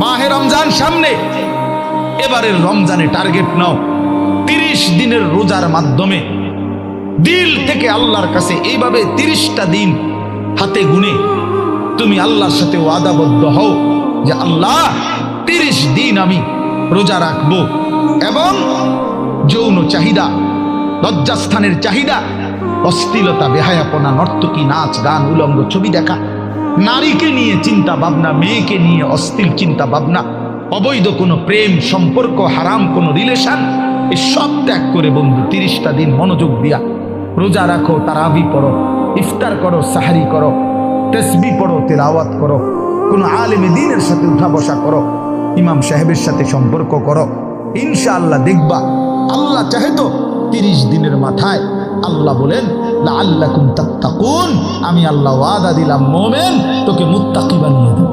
মাহে রমজান সামনে, এবারের রমজানে টার্গেট নাও 30 দিনের রোজার মাধ্যমে দিল থেকে আল্লাহর কাছে এইভাবে 30টা দিন হাতে গুনে তুমি আল্লাহর সাথে ওয়াদাবদ্ধ হও যে আল্লাহ 30 দিন আমি রোজা রাখবো। এবং যৌন চাহিদা, লজ্জাস্থানের চাহিদা, অশ্লীলতা, বেহায়াপনা, নর্তকী, নাচ গান, উলঙ্গ ছবি দেখা, নারীকে নিয়ে চিন্তা ভাবনা, মেয়েকে নিয়ে অশ্লীল চিন্তা ভাবনা, অবৈধ কোনো প্রেম সম্পর্ক, হারাম কোনো রিলেশন, এই সব ত্যাগ করে বন্ধু 30টা দিন মনোযোগ দিয়া রোজা রাখো, তারাবি পড়ো, ইফতার করো, সাহারি করো, তাসবিহ পড়ো, তেলাওয়াত করো, কোনো আলেমে দ্বীনের সাথে উঠা বসা করো, ইমাম সাহেবের সাথে সম্পর্ক করো। ইনশাআল্লাহ দেখবা আল্লাহ চাহে তো 30 দিনের মাথায় আল্লাহ বলেন লাআল্লাকুম তাত্তাকুন, আমি আল্লাহ ওয়াদা দিলাম মোমেন তোকে মুত্তাকি বানিয়ে দেব।